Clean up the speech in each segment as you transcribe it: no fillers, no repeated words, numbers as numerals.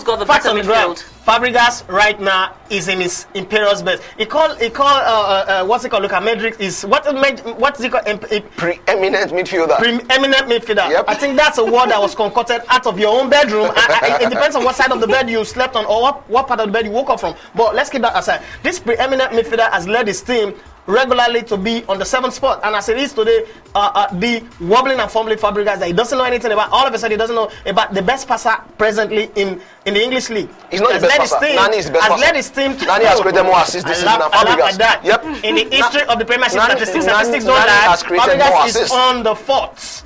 got the Facts better on the ground. midfield? Fabregas right now is in his imperious best. He called what's it called? Luka Modric is what's he called? Preeminent midfielder. Preeminent midfielder. Yep. I think that's a word that was concocted out of your own bedroom. It depends on what side of the bed you slept on or what part of the bed you woke up from. But let's keep that aside. This preeminent midfielder has led his team regularly to be on the 7th spot, and as it is today, the wobbling and fumbling Fabregas that he doesn't know anything about. All of a sudden, he doesn't know about the best passer presently in the English league. He's not the best passer. Nani is the best passer. Has led his team to. Nani has created more assists this season than Fabregas. That. Yep. In the history of the Premiership, statistics Nani don't lie. has created more Fabregas is assists. on the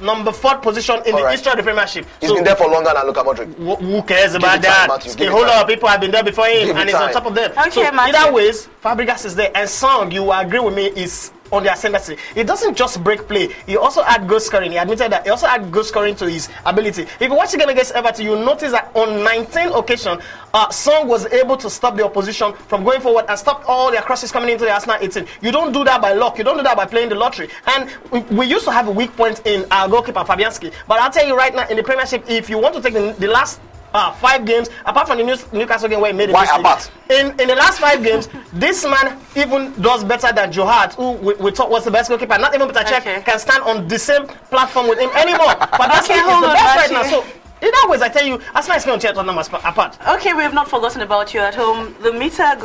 number 4th position in the history of the Premiership. He's been there for longer than Luka Modric. Who cares about that? A whole lot of people have been there before him, and he's on top of them. Okay, so either ways, Fabregas is there, and Song, you will agree with me, is on the ascendancy. He doesn't just break play. He also add goal scoring. He admitted that he also add goal scoring to his ability. If you watch the game against Everton, you'll notice that on 19 occasions, Song was able to stop the opposition from going forward and stop all their crosses coming into the Arsenal 18. You don't do that by luck. You don't do that by playing the lottery. And we used to have a weak point in our goalkeeper, Fabianski. But I'll tell you right now, in the Premiership, if you want to take the last 5 games, apart from the Newcastle game where he made a mistake. Apart? In the last 5 games, this man even does better than Joe Hart, who we thought was the best goalkeeper. Not even Peter Cech can stand on the same platform with him anymore. But that's is the best right now. So either ways, I tell you, Arsenal is going to tear Tottenham apart. Okay, we have not forgotten about you at home. The meter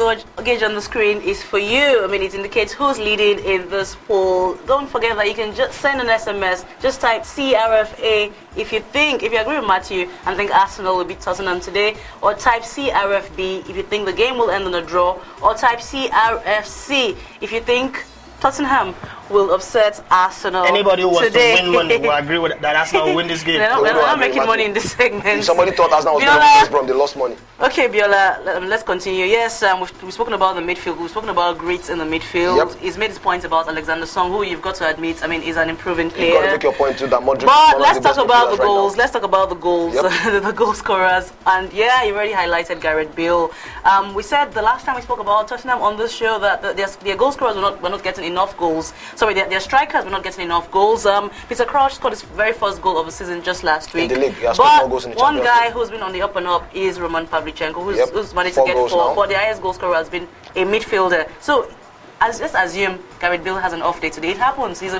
gauge on the screen is for you. I mean, it indicates who's leading in this poll. Don't forget that you can just send an SMS. Just type CRFA if you agree with Matthew and think Arsenal will beat Tottenham today, or type CRFB if you think the game will end in a draw, or type CRFC if you think Tottenham will upset Arsenal. Anybody who wants today. to win money will agree with that Arsenal will win this game. We're not making money in this segment. If somebody thought Arsenal was going to win this Brom, they lost money. Okay, Biola, let's continue. Yes, we've spoken about the midfield. We've spoken about Greets in the midfield. Yep. He's made his point about Alexander Song, who you've got to admit, I mean, is an improving player. You've got to make your point too that Modric. But let's talk about the goals. Right, let's talk about the goals, yep. the goal scorers. And yeah, you already highlighted Gareth Bale. We said the last time we spoke about Tottenham on this show that their goal scorers were not getting enough goals. Sorry, their strikers were not getting enough goals. Peter Crouch scored his very first goal of the season just last week. In the league, he has scored more goals in the one Champions guy League. who's been on the up and up is Roman Pavlyuchenko, who's managed 4 to get goals 4. now. But the highest goal scorer has been a midfielder. So let's assume Gareth Bale has an off day today. It happens. He's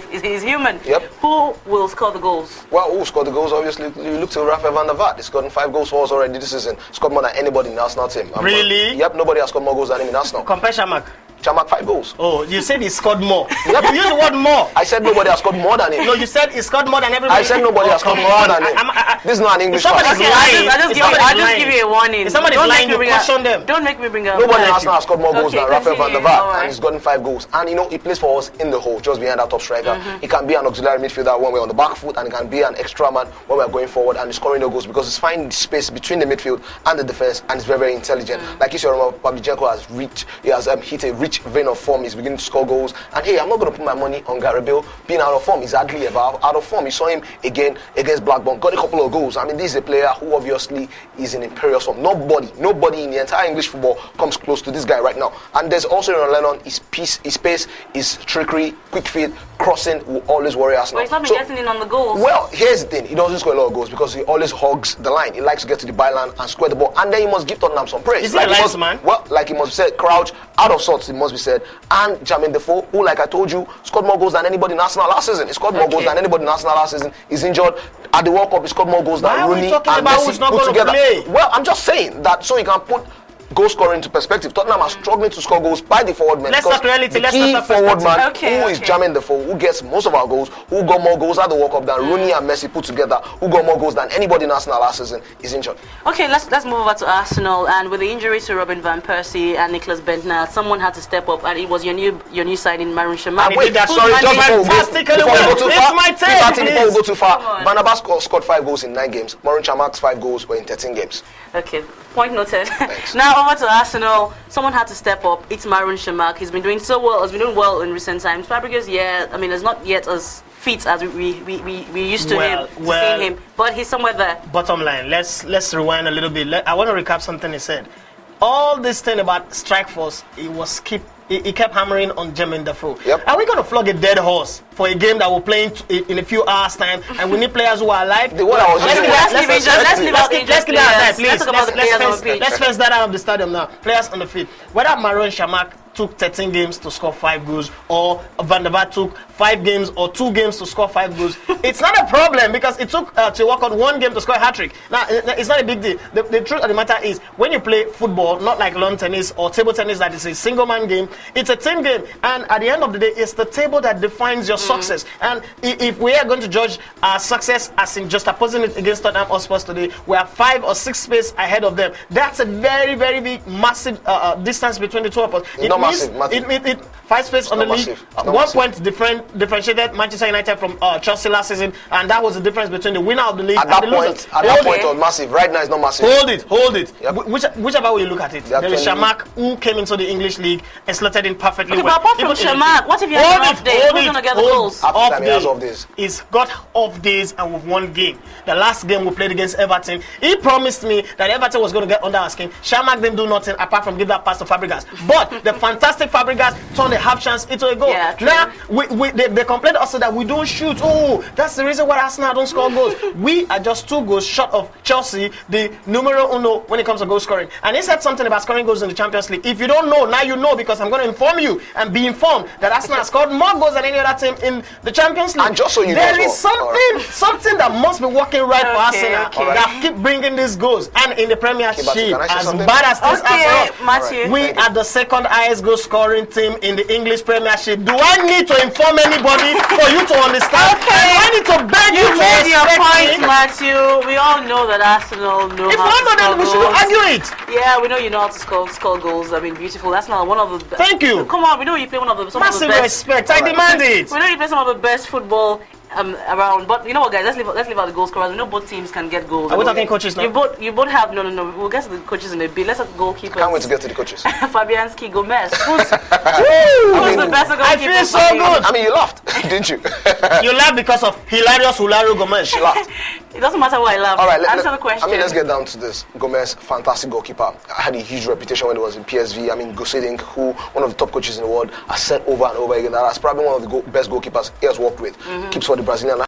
human. Yep. Who will score the goals? Well, who scored the goals? Obviously, you look to Rafael van der Vaart. He's gotten 5 goals for us already this season. Scored more than anybody in the Arsenal team. Really? Yep, nobody has scored more goals than him in Arsenal. Compare Shamak. Chamak 5 goals. Oh, you said he scored more. Yep. You used the word more. I said nobody has scored more than him. No, you said he scored more than everybody. I said nobody has scored more than him. This is not an English somebody's class. lying. I'll just give you a warning. If somebody's lying, you caution them. Don't make me bring up. Nobody in Arsenal has scored more goals than Rafael van der Vaart, Right. and he's gotten 5 goals. And you know, he plays for us in the hole, just behind our top striker. He can be an auxiliary midfielder when we're on the back foot, and he can be an extra man when we're going forward and he's scoring the goals because he's finding the space between the midfield and the defense, and he's very, very intelligent. Like you said, Roman Pavlyuchenko has hit a rich vein of form. He's beginning to score goals. And hey, I'm not going to put my money on Gareth Bale being out of form. He's hardly ever out of form. You saw him again against Blackburn, got a couple of goals. I mean, this is a player who obviously is in imperious form. Nobody in the entire English football comes close to this guy right now. And there's also Aaron Lennon. His pace, his trickery, quick feet, crossing will always worry Arsenal. But he's not been getting in on the goals. Well, here's the thing. He doesn't score a lot of goals because he always hogs the line. He likes to get to the byline and square the ball. And then he must give Tottenham some praise. Is he a linesman, man? Well, like he must be said, Crouch, out of sorts, it must be said. And Jermaine Defoe, who, like I told you, scored more goals than anybody in Arsenal last season. He scored more goals than anybody in Arsenal last season. He's injured. At the World Cup, he scored more goals than Rooney and Messi put together. Well, I'm just saying that so he can put goal scoring into perspective. Tottenham are struggling to score goals by the forward man. Let's talk reality. The key forward man who is Jermaine Defoe, who gets most of our goals, who got more goals at the World Cup than Rooney and Messi put together, who got more goals than anybody in Arsenal last season, is injured. Okay, let's move over to Arsenal. And with the injury to Robin van Persie and Nicholas Bentner, someone had to step up, and it was your new signing, Marouane Chamakh. Wait, that's sorry, just before we go too far, Van der Vaart scored 5 goals in 9 games. Marouane Chamakh's 5 goals were in 13 games. Okay, point noted. Now over to Arsenal. Someone had to step up. It's Marouane Chamakh. He's been doing so well. He's been doing well in recent times. Fabregas, I mean, is not yet as fit as we used to seeing him, but he's somewhere there. Bottom line, let's rewind a little bit. I want to recap something he said. All this thing about strike force, it was skipped he kept hammering on Jermaine Defoe. Yep. Are we going to flog a dead horse for a game that we're playing in a few hours' time, and we need players who are alive? The one I was Let's leave out the Let's keep that aside, please. Let's talk about the players on the pitch. Let's fence that out of the stadium now. Players on the field. Whether Marouane Chamakh took 13 games to score 5 goals, or Van der Vaart took 5 games or 2 games to score 5 goals, it's not a problem because it took to work on 1 game to score a hat-trick. Now, it's not a big deal. The truth of the matter is, when you play football, not like lawn tennis or table tennis that is a single-man game, it's a team game. And at the end of the day, it's the table that defines your success. And if we are going to judge our success as in just opposing it against Tottenham Hotspur today, we are 5 or 6 spaces ahead of them. That's a very, very big, massive distance between the two of us. It means it 5 spaces on the league. 1 point differentiated Manchester United from Chelsea last season, and that was the difference between the winner of the league at that and the point. loser. At that point, it was massive. Right now, it's not massive. Hold it. Yep. Whichever way you look at it, there is Chamakh who came into the English league and slotted in perfectly Okay, well. but apart from Chamakh, what if you have an off day? Who's going to get the goals? Off days. He's got off days, and we've won game. The last game we played against Everton, he promised me that Everton was going to get under our skin. Chamakh didn't do nothing apart from give that pass to Fabregas. But the fantastic Fabregas turned a half chance into a goal. Yeah, now, they complained also that we don't shoot. Oh, that's the reason why Arsenal don't score goals. We are just 2 goals short of Chelsea, the numero uno when it comes to goal scoring. And he said something about scoring goals in the Champions League. If you don't know, now you know, because I'm going to inform you and be informed that Arsenal has scored more goals than any other team in the Champions League. And just so you know, there is something that must be working right for Arsenal that keep bringing these goals. And in the Premiership, as bad as things are for us, we are the second highest goal scoring team in the English Premiership. Do I need to inform anybody for you to understand? Okay. Do I need to beg you to made your respect point, me? Matthew. We all know that Arsenal know If how not, to score then we should goals. argue it. Yeah, we know you know how to score goals. I mean, beautiful. Arsenal, one of the Thank you. Come on, we know you play some of the Massive best. respect. I demand it. We know you play some of the best football around. But you know what, guys? Let's leave out the goal scorers. We know both teams can get goals. Are we talking coaches now? You both have no. We'll get to the coaches in a bit. Let's have goalkeepers. Can't wait to get to the coaches. Fabianski, Gomez. Who's the best goalkeeper? I feel so good. I mean, you laughed, didn't you? You laughed because of hilarious Hularu Gomez. She laughed. It doesn't matter what I laugh. All right, answer the question. I mean, let's get down to this. Gomez, fantastic goalkeeper. Had a huge reputation when he was in PSV. I mean, Gosedink, who one of the top coaches in the world, has said over and over again that that's probably one of the best goalkeepers he has worked with. Keeps for the Brazilian